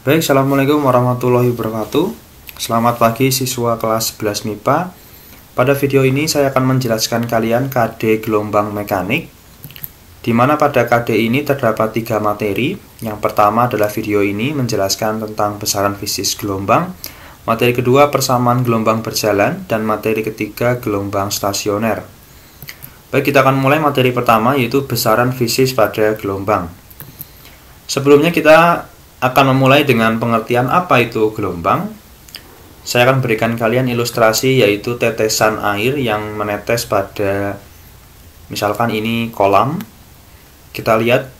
Baik, Assalamualaikum warahmatullahi wabarakatuh. Selamat pagi siswa kelas 11 MIPA. Pada video ini saya akan menjelaskan kalian KD gelombang mekanik, di mana pada KD ini terdapat 3 materi. Yang pertama adalah video ini menjelaskan tentang besaran fisis gelombang, materi kedua persamaan gelombang berjalan, dan materi ketiga gelombang stasioner. Baik, kita akan mulai materi pertama, yaitu besaran fisis pada gelombang. Sebelumnya kita akan memulai dengan pengertian apa itu gelombang. Saya akan berikan kalian ilustrasi, yaitu tetesan air yang menetes pada, misalkan ini kolam. Kita lihat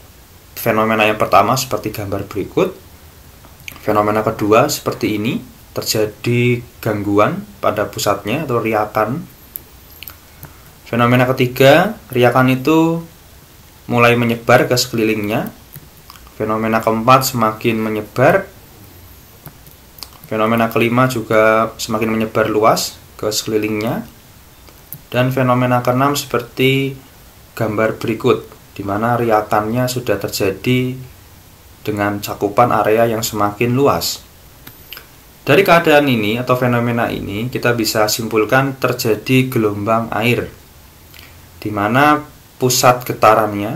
fenomena yang pertama seperti gambar berikut. Fenomena kedua seperti ini, terjadi gangguan pada pusatnya atau riakan. Fenomena ketiga, riakan itu mulai menyebar ke sekelilingnya. Fenomena keempat semakin menyebar. Fenomena kelima juga semakin menyebar luas ke sekelilingnya. Dan fenomena keenam seperti gambar berikut, di mana riakannya sudah terjadi dengan cakupan area yang semakin luas. Dari keadaan ini atau fenomena ini kita bisa simpulkan terjadi gelombang air, di mana pusat getarannya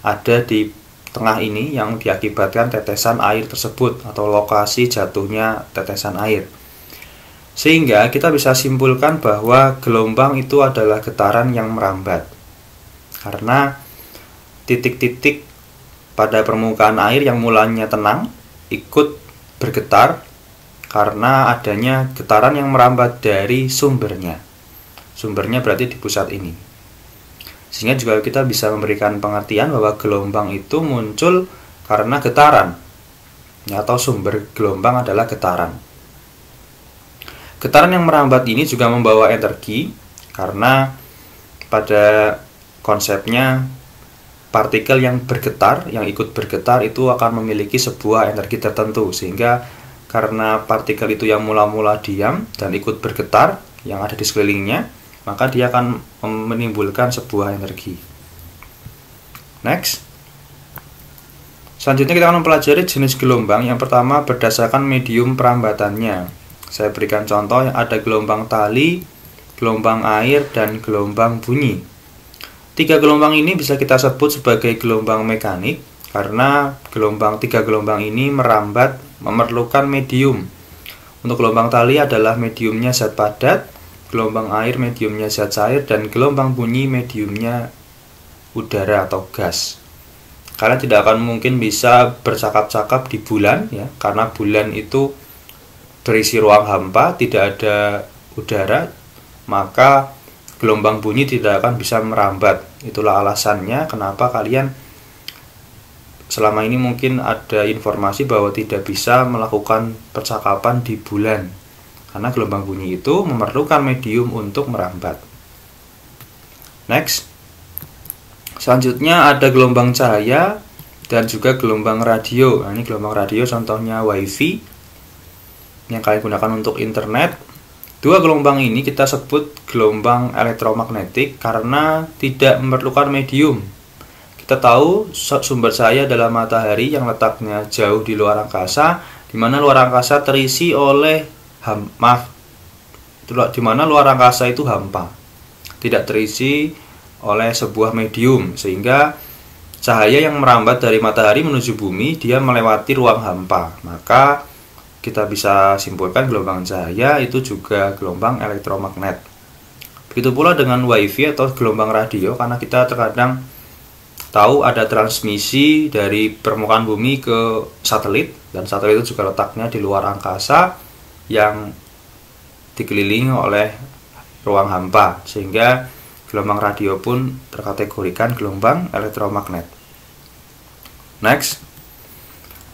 ada di tengah ini yang diakibatkan tetesan air tersebut atau lokasi jatuhnya tetesan air. Sehingga kita bisa simpulkan bahwa gelombang itu adalah getaran yang merambat. Karena titik-titik pada permukaan air yang mulanya tenang ikut bergetar karena adanya getaran yang merambat dari sumbernya. Sumbernya berarti di pusat ini. Sehingga juga kita bisa memberikan pengertian bahwa gelombang itu muncul karena getaran, atau sumber gelombang adalah getaran. Getaran yang merambat ini juga membawa energi, karena pada konsepnya partikel yang bergetar, yang ikut bergetar itu akan memiliki sebuah energi tertentu. Sehingga karena partikel itu yang mula-mula diam dan ikut bergetar yang ada di sekelilingnya, maka dia akan menimbulkan sebuah energi. Next. Selanjutnya kita akan mempelajari jenis gelombang. Yang pertama berdasarkan medium perambatannya. Saya berikan contoh, ada gelombang tali, gelombang air, dan gelombang bunyi. 3 gelombang ini bisa kita sebut sebagai gelombang mekanik, karena tiga gelombang ini merambat memerlukan medium. Untuk gelombang tali adalah mediumnya zat padat, gelombang air mediumnya zat cair, dan gelombang bunyi mediumnya udara atau gas. Kalian tidak akan mungkin bisa bercakap-cakap di bulan, ya, karena bulan itu berisi ruang hampa, tidak ada udara, maka gelombang bunyi tidak akan bisa merambat. Itulah alasannya kenapa kalian selama ini mungkin ada informasi bahwa tidak bisa melakukan percakapan di bulan, karena gelombang bunyi itu memerlukan medium untuk merambat. Next. Selanjutnya ada gelombang cahaya dan juga gelombang radio. Nah, ini gelombang radio contohnya WiFi yang kalian gunakan untuk internet. 2 gelombang ini kita sebut gelombang elektromagnetik karena tidak memerlukan medium. Kita tahu sumber cahaya adalah matahari yang letaknya jauh di luar angkasa, di mana luar angkasa terisi oleh di mana luar angkasa itu hampa, tidak terisi oleh sebuah medium, sehingga cahaya yang merambat dari matahari menuju bumi dia melewati ruang hampa. Maka kita bisa simpulkan gelombang cahaya itu juga gelombang elektromagnet. Begitu pula dengan WiFi atau gelombang radio, karena kita terkadang tahu ada transmisi dari permukaan bumi ke satelit, dan satelit itu juga letaknya di luar angkasa yang dikelilingi oleh ruang hampa, sehingga gelombang radio pun terkategorikan gelombang elektromagnet. Next.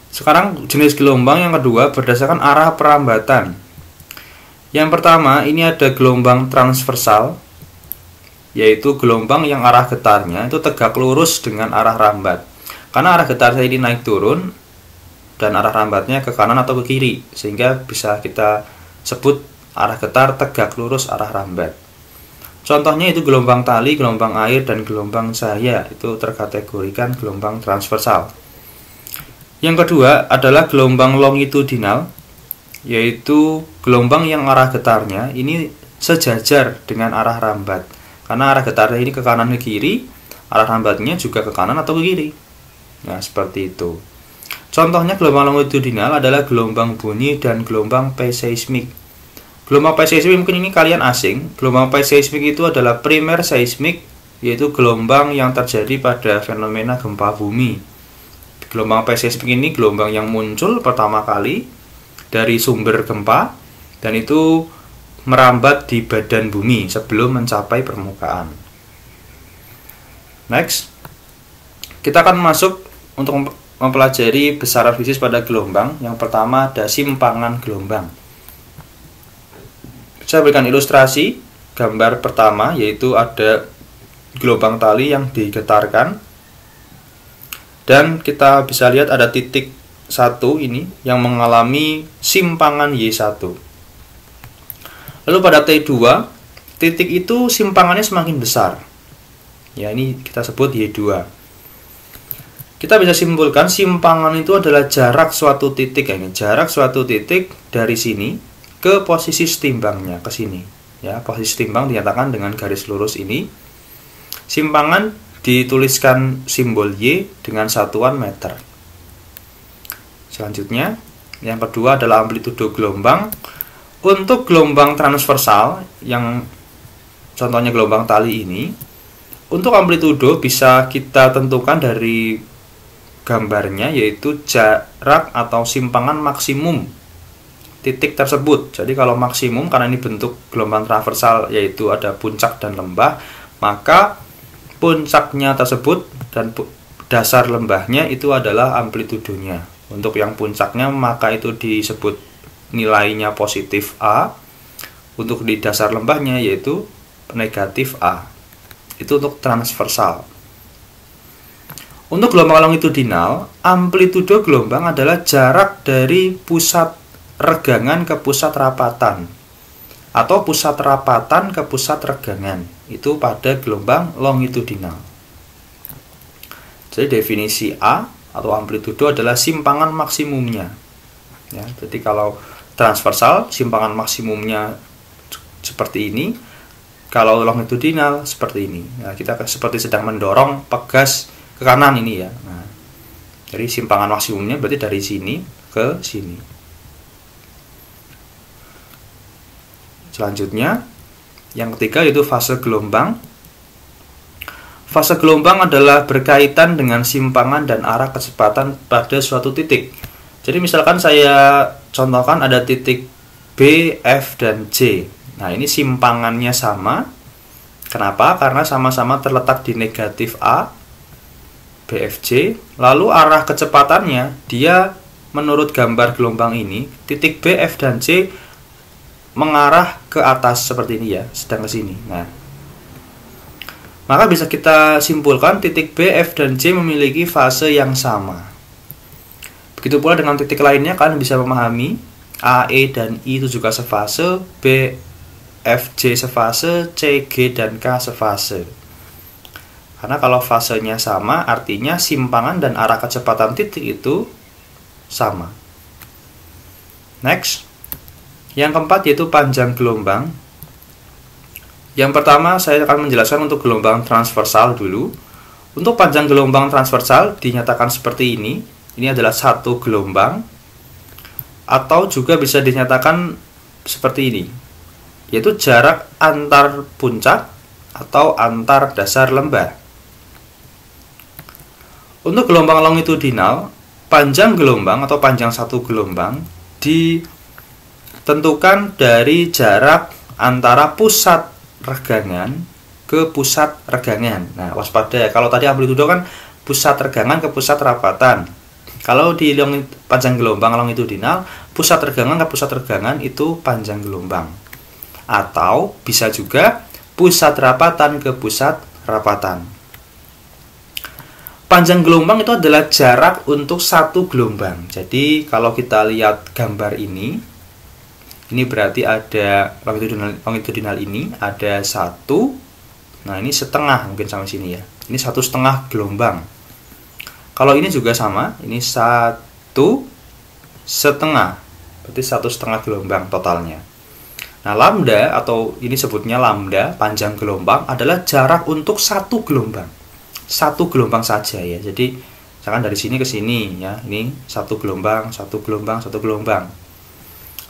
Sekarang jenis gelombang yang kedua berdasarkan arah perambatan. Yang pertama ini ada gelombang transversal, yaitu gelombang yang arah getarnya itu tegak lurus dengan arah rambat. Karena arah getar ini naik turun dan arah rambatnya ke kanan atau ke kiri, sehingga bisa kita sebut arah getar tegak lurus arah rambat. Contohnya itu gelombang tali, gelombang air, dan gelombang cahaya itu terkategorikan gelombang transversal. Yang kedua adalah gelombang longitudinal, yaitu gelombang yang arah getarnya ini sejajar dengan arah rambat. Karena arah getarnya ini ke kanan ke kiri, arah rambatnya juga ke kanan atau ke kiri. Nah, seperti itu. Contohnya gelombang longitudinal adalah gelombang bunyi dan gelombang phase seismik. Gelombang phase seismik mungkin ini kalian asing. Gelombang phase seismik itu adalah primer seismik, yaitu gelombang yang terjadi pada fenomena gempa bumi. Gelombang phase seismik ini gelombang yang muncul pertama kali dari sumber gempa dan itu merambat di badan bumi sebelum mencapai permukaan. Next, kita akan masuk untuk mempelajari besaran fisis pada gelombang. Yang pertama ada simpangan gelombang. Saya berikan ilustrasi gambar pertama, yaitu ada gelombang tali yang digetarkan dan kita bisa lihat ada titik 1 ini yang mengalami simpangan Y1. Lalu pada T2 titik itu simpangannya semakin besar. Ya, ini kita sebut Y2. Kita bisa simpulkan simpangan itu adalah jarak suatu titik, ya, ini jarak suatu titik dari sini ke posisi setimbangnya, ke sini. Ya, posisi setimbang dinyatakan dengan garis lurus ini. Simpangan dituliskan simbol Y dengan satuan meter. Selanjutnya, yang kedua adalah amplitudo gelombang. Untuk gelombang transversal yang contohnya gelombang tali ini, untuk amplitudo bisa kita tentukan dari gambarnya, yaitu jarak atau simpangan maksimum titik tersebut. Jadi kalau maksimum, karena ini bentuk gelombang transversal yaitu ada puncak dan lembah, maka puncaknya tersebut dan dasar lembahnya itu adalah amplitudonya. Untuk yang puncaknya maka itu disebut nilainya positif A. Untuk di dasar lembahnya yaitu negatif A. Itu untuk transversal. Untuk gelombang longitudinal, amplitudo gelombang adalah jarak dari pusat regangan ke pusat rapatan atau pusat rapatan ke pusat regangan. Itu pada gelombang longitudinal. Jadi definisi A atau amplitudo adalah simpangan maksimumnya. Ya, jadi kalau transversal simpangan maksimumnya seperti ini. Kalau longitudinal seperti ini. Nah, kita seperti sedang mendorong pegas ke kanan ini ya. Nah, jadi simpangan maksimumnya berarti dari sini ke sini. Selanjutnya, yang ketiga yaitu fase gelombang. Fase gelombang adalah berkaitan dengan simpangan dan arah kecepatan pada suatu titik. Jadi misalkan saya contohkan ada titik B, F, dan C. Nah, ini simpangannya sama. Kenapa? Karena sama-sama terletak di negatif A, BFC. Lalu arah kecepatannya, dia menurut gambar gelombang ini, titik B, F, dan C mengarah ke atas seperti ini ya, sedang ke sini. Nah, maka bisa kita simpulkan titik B, F, dan C memiliki fase yang sama. Begitu pula dengan titik lainnya, kalian bisa memahami A, E, dan I itu juga sefase, B, F, J sefase, C, G, dan K sefase. Karena kalau fasenya sama, artinya simpangan dan arah kecepatan titik itu sama. Next, yang keempat yaitu panjang gelombang. Yang pertama saya akan menjelaskan untuk gelombang transversal dulu. Untuk panjang gelombang transversal dinyatakan seperti ini. Ini adalah satu gelombang, atau juga bisa dinyatakan seperti ini, yaitu jarak antar puncak atau antar dasar lembah. Untuk gelombang longitudinal, panjang gelombang atau panjang satu gelombang ditentukan dari jarak antara pusat regangan ke pusat regangan. Nah, waspada ya, kalau tadi amplitudo kan pusat regangan ke pusat rapatan. Kalau di panjang gelombang longitudinal, pusat regangan ke pusat regangan itu panjang gelombang. Atau bisa juga pusat rapatan ke pusat rapatan. Panjang gelombang itu adalah jarak untuk satu gelombang. Jadi kalau kita lihat gambar ini berarti ada longitudinal ini ada satu. Nah, ini setengah mungkin sampai sini ya. Ini 1,5 gelombang. Kalau ini juga sama, ini 1,5. Berarti 1,5 gelombang totalnya. Nah, lambda atau ini sebutnya lambda, panjang gelombang, adalah jarak untuk satu gelombang. Satu gelombang saja ya. Jadi, misalkan dari sini ke sini ya, ini satu gelombang, satu gelombang, satu gelombang.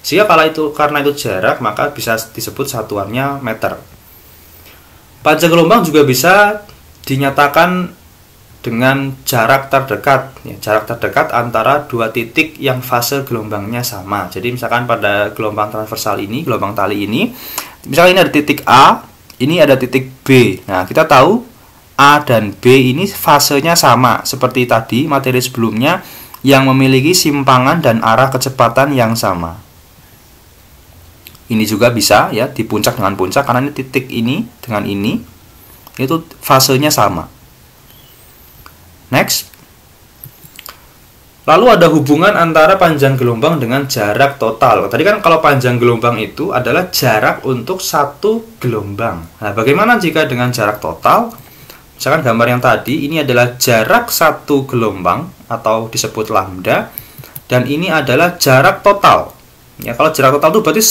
Sehingga karena itu jarak, maka bisa disebut satuannya meter. Panjang gelombang juga bisa dinyatakan dengan jarak terdekat, ya, jarak terdekat antara dua titik yang fase gelombangnya sama. Jadi misalkan pada gelombang transversal ini, gelombang tali ini, misalkan ini ada titik A, ini ada titik B. Nah, kita tahu A dan B ini fasenya sama seperti tadi materi sebelumnya yang memiliki simpangan dan arah kecepatan yang sama. Ini juga bisa ya di puncak dengan puncak karena ini titik ini dengan ini itu fasenya sama. Next. Lalu ada hubungan antara panjang gelombang dengan jarak total. Tadi kan kalau panjang gelombang itu adalah jarak untuk satu gelombang. Nah, bagaimana jika dengan jarak total? Misalkan gambar yang tadi, ini adalah jarak satu gelombang atau disebut lambda. Dan ini adalah jarak total. Ya, kalau jarak total itu berarti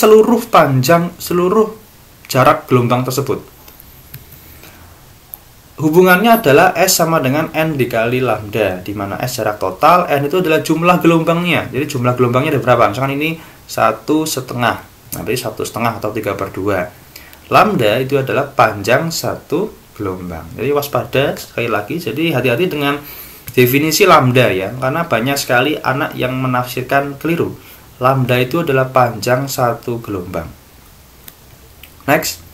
seluruh jarak gelombang tersebut. Hubungannya adalah S sama dengan N dikali lambda, di mana S jarak total, N itu adalah jumlah gelombangnya. Jadi jumlah gelombangnya ada berapa? Misalkan ini 1,5, nanti 1,5 atau 3/2. Lambda itu adalah panjang satu gelombang. Jadi waspada sekali lagi, jadi hati-hati dengan definisi lambda ya, karena banyak sekali anak yang menafsirkan keliru. Lambda itu adalah panjang satu gelombang. Next.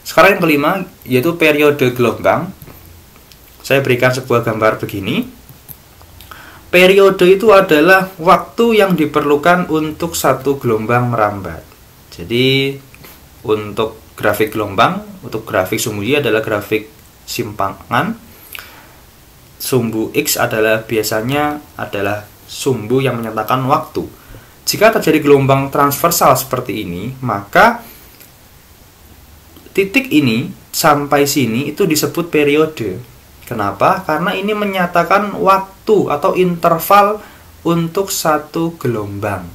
Sekarang yang kelima, yaitu periode gelombang. Saya berikan sebuah gambar begini. Periode itu adalah waktu yang diperlukan untuk satu gelombang merambat. Jadi, untuk grafik gelombang, untuk grafik sumbu Y adalah grafik simpangan. Sumbu X biasanya adalah sumbu yang menyatakan waktu. Jika terjadi gelombang transversal seperti ini, maka titik ini sampai sini itu disebut periode. Kenapa? Karena ini menyatakan waktu atau interval untuk satu gelombang.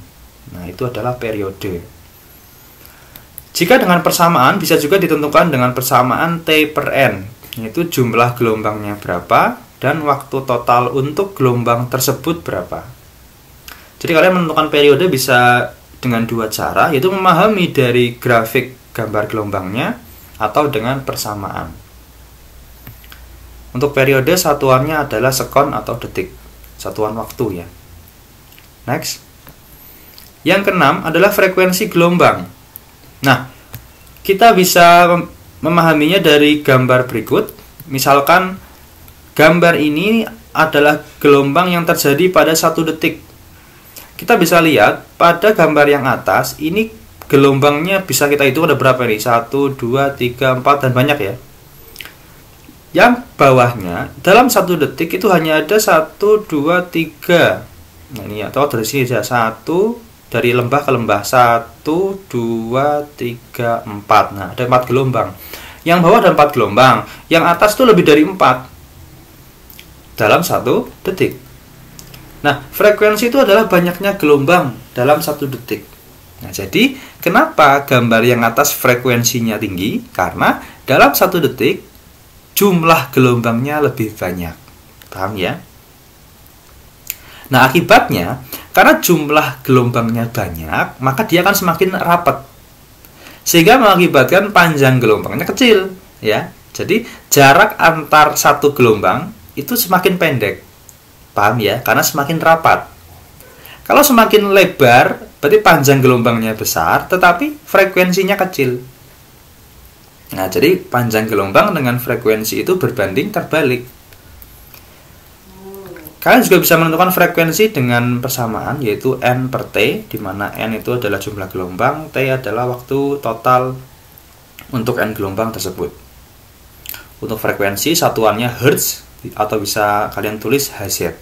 Nah, itu adalah periode. Jika dengan persamaan, bisa juga ditentukan dengan persamaan T/N, yaitu jumlah gelombangnya berapa dan waktu total untuk gelombang tersebut berapa. Jadi kalian menentukan periode bisa dengan dua cara, yaitu memahami dari grafik gambar gelombangnya atau dengan persamaan. Untuk periode satuannya adalah sekon atau detik, satuan waktu ya. Next. Yang keenam adalah frekuensi gelombang. Nah, kita bisa memahaminya dari gambar berikut. Misalkan gambar ini adalah gelombang yang terjadi pada 1 detik. Kita bisa lihat pada gambar yang atas ini gelombangnya bisa kita hitung ada berapa nih? 1, 2, 3, 4 dan banyak ya. Yang bawahnya dalam 1 detik itu hanya ada 1, 2, 3. Nah, ini atau dari sini saja 1 dari lembah ke lembah 1, 2, 3, 4. Nah, ada 4 gelombang. Yang bawah ada 4 gelombang. Yang atas itu lebih dari 4 dalam 1 detik. Nah, frekuensi itu adalah banyaknya gelombang dalam 1 detik. Nah, jadi kenapa gambar yang atas frekuensinya tinggi? Karena dalam 1 detik jumlah gelombangnya lebih banyak. Paham ya? Nah, akibatnya karena jumlah gelombangnya banyak, maka dia akan semakin rapat. Sehingga mengakibatkan panjang gelombangnya kecil, ya. Jadi jarak antar satu gelombang itu semakin pendek. Paham ya? Karena semakin rapat. Kalau semakin lebar, berarti panjang gelombangnya besar, tetapi frekuensinya kecil. Nah, jadi panjang gelombang dengan frekuensi itu berbanding terbalik. Kalian juga bisa menentukan frekuensi dengan persamaan, yaitu N per T, di mana N itu adalah jumlah gelombang, T adalah waktu total untuk N gelombang tersebut. Untuk frekuensi, satuannya Hertz, atau bisa kalian tulis Hz.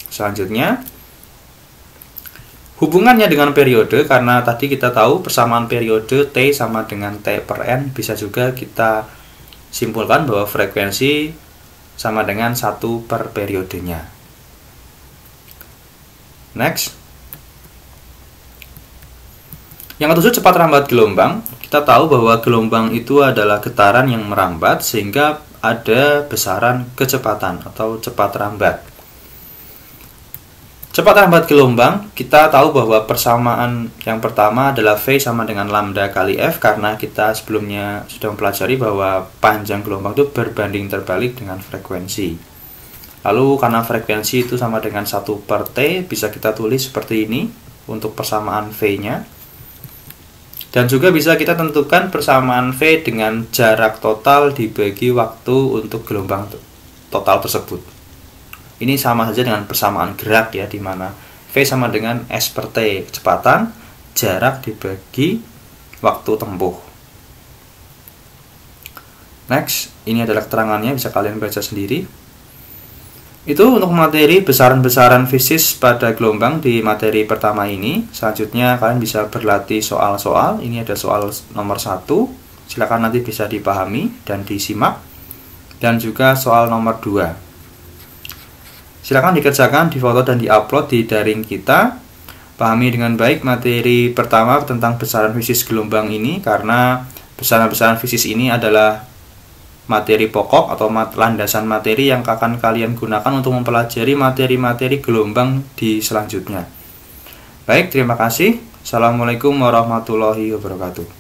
Selanjutnya, hubungannya dengan periode, karena tadi kita tahu persamaan periode T sama dengan T per N, bisa juga kita simpulkan bahwa frekuensi sama dengan 1 per periodenya. Next. Yang ketujuh, cepat rambat gelombang. Kita tahu bahwa gelombang itu adalah getaran yang merambat sehingga ada besaran kecepatan atau cepat rambat. Cepat rambat gelombang, kita tahu bahwa persamaan yang pertama adalah V sama dengan lambda kali F, karena kita sebelumnya sudah mempelajari bahwa panjang gelombang itu berbanding terbalik dengan frekuensi. Lalu karena frekuensi itu sama dengan 1/T, bisa kita tulis seperti ini untuk persamaan V-nya. Dan juga bisa kita tentukan persamaan V dengan jarak total dibagi waktu untuk gelombang total tersebut. Ini sama saja dengan persamaan gerak ya, di mana V sama dengan S/T kecepatan, jarak dibagi waktu tempuh. Next, ini adalah keterangannya, bisa kalian baca sendiri. Itu untuk materi besaran-besaran fisis pada gelombang di materi pertama ini. Selanjutnya kalian bisa berlatih soal-soal. Ini ada soal nomor 1. Silakan nanti bisa dipahami dan disimak. Dan juga soal nomor 2. Silakan dikerjakan, difoto dan diupload di daring kita. Pahami dengan baik materi pertama tentang besaran fisis gelombang ini, karena besaran-besaran fisis ini adalah materi pokok atau landasan materi yang akan kalian gunakan untuk mempelajari materi-materi gelombang di selanjutnya. Baik, terima kasih. Assalamualaikum warahmatullahi wabarakatuh.